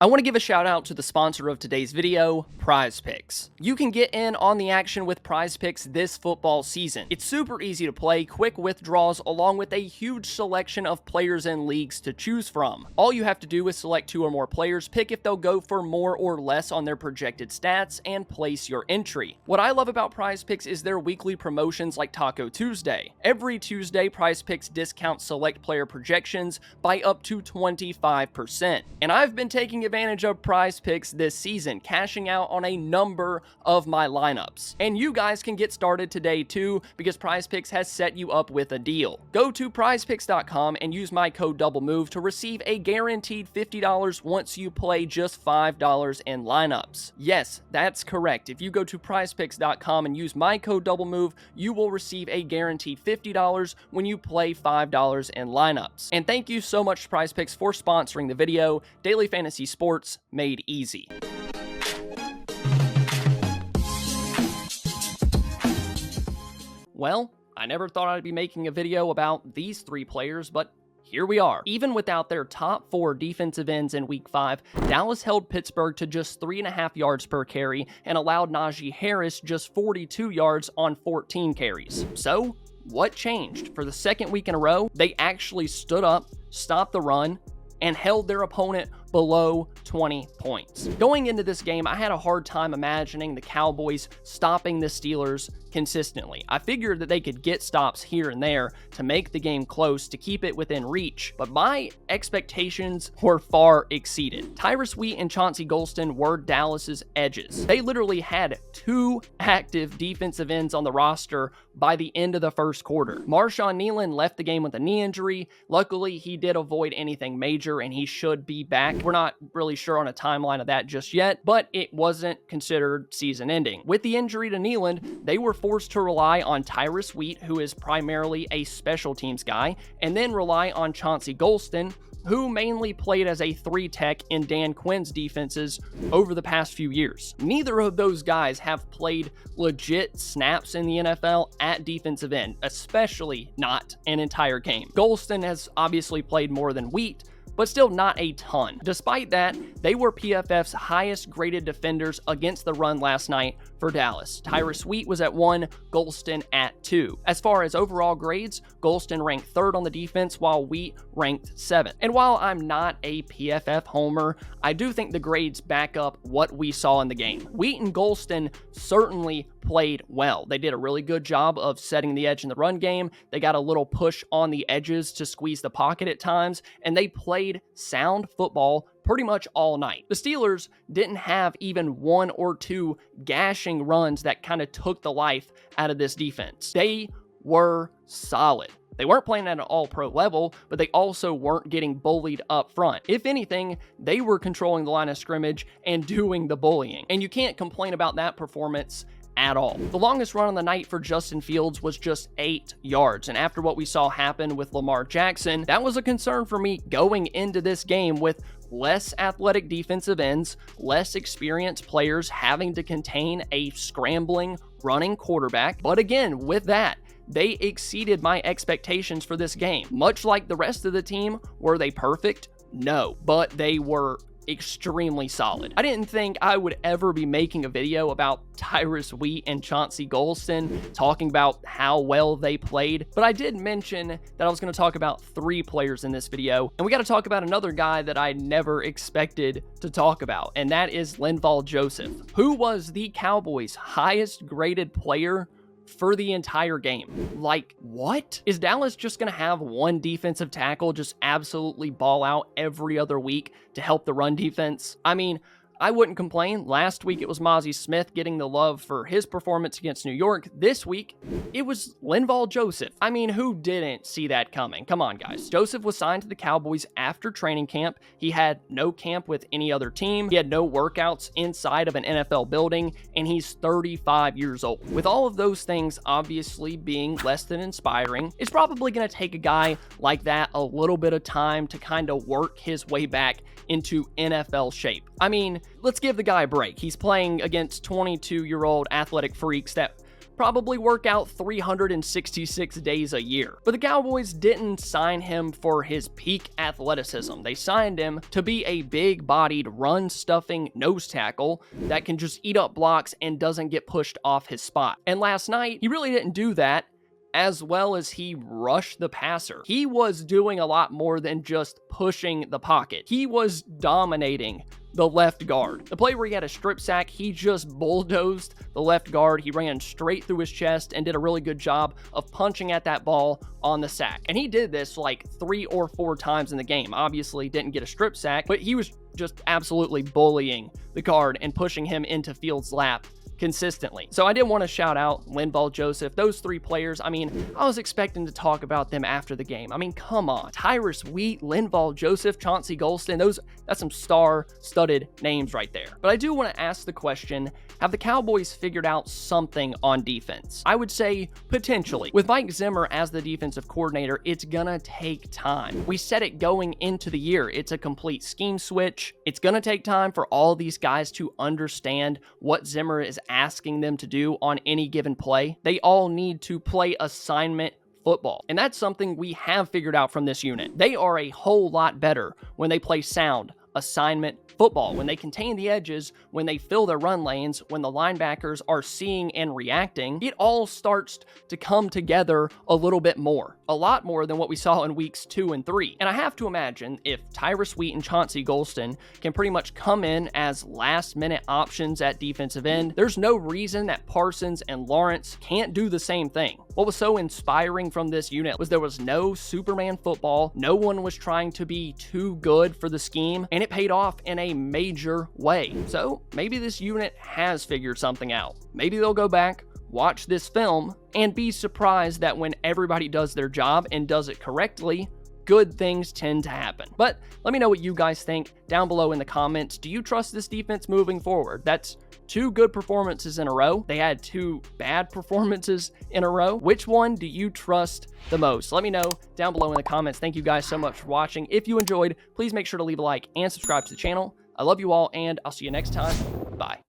I want to give a shout out to the sponsor of today's video, Prize Picks. You can get in on the action with Prize Picks this football season. It's super easy to play, quick withdrawals, along with a huge selection of players and leagues to choose from. All you have to do is select 2 or more players, pick if they'll go for more or less on their projected stats, and place your entry. What I love about Prize Picks is their weekly promotions like Taco Tuesday. Every Tuesday, Prize Picks discounts select player projections by up to 25%. And I've been taking advantage of Prize Picks this season, cashing out on a number of my lineups. And you guys can get started today too, because Prize Picks has set you up with a deal. Go to prizepicks.com and use my code DOUBLEMOVE to receive a guaranteed $50 once you play just $5 in lineups. Yes, that's correct. If you go to prizepicks.com and use my code DOUBLEMOVE, you will receive a guaranteed $50 when you play $5 in lineups. And thank you so much to Prize Picks for sponsoring the video. Daily Fantasy Sports made easy. Well, I never thought I'd be making a video about these 3 players, but here we are. Even without their top 4 defensive ends in Week 5, Dallas held Pittsburgh to just 3.5 yards per carry and allowed Najee Harris just 42 yards on 14 carries. So, what changed? For the second week in a row, they actually stood up, stopped the run, and held their opponent below 20 points. Going into this game, I had a hard time imagining the Cowboys stopping the Steelers consistently. I figured that they could get stops here and there to make the game close, to keep it within reach, but my expectations were far exceeded. Tyrus Wheat and Chauncey Golston were Dallas's edges. They literally had 2 active defensive ends on the roster by the end of the first quarter. Marshawn Kneeland left the game with a knee injury. Luckily, he did avoid anything major and he should be back. We're not really sure on a timeline of that just yet, but it wasn't considered season ending. With the injury to Kneeland, they were forced to rely on Tyrus Wheat, who is primarily a special teams guy, and then rely on Chauncey Golston, who mainly played as a 3-tech in Dan Quinn's defenses over the past few years. Neither of those guys have played legit snaps in the NFL at defensive end, especially not an entire game. Golston has obviously played more than Wheat, but still not a ton. Despite that, they were PFF's highest graded defenders against the run last night for Dallas. Tyrus Wheat was at 1, Golston at 2. As far as overall grades, Golston ranked 3rd on the defense, while Wheat ranked 7th. And while I'm not a PFF homer, I do think the grades back up what we saw in the game. Wheat and Golston certainly played well. They did a really good job of setting the edge in the run game. They got a little push on the edges to squeeze the pocket at times, and they played sound football pretty much all night. The Steelers didn't have even 1 or 2 gashing runs that kind of took the life out of this defense. They were solid. They weren't playing at an all-pro level, but they also weren't getting bullied up front. If anything, they were controlling the line of scrimmage and doing the bullying. And you can't complain about that performance at all. The longest run on the night for Justin Fields was just 8 yards, and after what we saw happen with Lamar Jackson, that was a concern for me going into this game with less athletic defensive ends, less experienced players having to contain a scrambling, running quarterback. But again, with that, they exceeded my expectations for this game. Much like the rest of the team, were they perfect? No, but they were extremely solid. I didn't think I would ever be making a video about Tyrus Wheat and Chauncey Golston, talking about how well they played, but I did mention that I was going to talk about 3 players in this video, and we got to talk about another guy that I never expected to talk about, and that is Linval Joseph, who was the Cowboys' highest graded player for the entire game. Like, what? Is Dallas just gonna have 1 defensive tackle just absolutely ball out every other week to help the run defense? I mean, I wouldn't complain. Last week, it was Mozzie Smith getting the love for his performance against New York. This week, it was Linval Joseph. I mean, who didn't see that coming? Come on, guys. Joseph was signed to the Cowboys after training camp. He had no camp with any other team. He had no workouts inside of an NFL building, and he's 35 years old. With all of those things obviously being less than inspiring, it's probably going to take a guy like that a little bit of time to kind of work his way back into NFL shape. I mean, let's give the guy a break. He's playing against 22-year-old athletic freaks that probably work out 366 days a year. But the Cowboys didn't sign him for his peak athleticism. They signed him to be a big-bodied, run-stuffing nose tackle that can just eat up blocks and doesn't get pushed off his spot. And last night, he really didn't do that, as well as he rushed the passer. He was doing a lot more than just pushing the pocket. He was dominating the left guard. The play where he had a strip sack, he just bulldozed the left guard. He ran straight through his chest and did a really good job of punching at that ball on the sack. And he did this like 3 or 4 times in the game. Obviously didn't get a strip sack, but he was just absolutely bullying the guard and pushing him into Fields' lap consistently. So I did want to shout out Linval Joseph. Those 3 players, I mean, I was expecting to talk about them after the game. I mean, come on. Tyrus Wheat, Linval Joseph, Chauncey Golston, that's some star-studded names right there. But I do want to ask the question, have the Cowboys figured out something on defense? I would say potentially. With Mike Zimmer as the defensive coordinator, it's gonna take time. We said it going into the year. It's a complete scheme switch. It's gonna take time for all these guys to understand what Zimmer is asking them to do on any given play. They all need to play assignment football. And that's something we have figured out from this unit. They are a whole lot better when they play sound assignment football, when they contain the edges, when they fill their run lanes, when the linebackers are seeing and reacting. It all starts to come together a little bit more, a lot more than what we saw in weeks 2 and 3. And I have to imagine if Tyrus Wheat and Chauncey Golston can pretty much come in as last-minute options at defensive end, there's no reason that Parsons and Lawrence can't do the same thing. What was so inspiring from this unit was there was no Superman football. No one was trying to be too good for the scheme, and it paid off in a major way. So maybe this unit has figured something out. Maybe they'll go back, watch this film, and be surprised that when everybody does their job and does it correctly, good things tend to happen. But let me know what you guys think down below in the comments. Do you trust this defense moving forward? That's 2 good performances in a row. They had 2 bad performances in a row. Which one do you trust the most? Let me know down below in the comments. Thank you guys so much for watching. If you enjoyed, please make sure to leave a like and subscribe to the channel. I love you all, and I'll see you next time. Bye.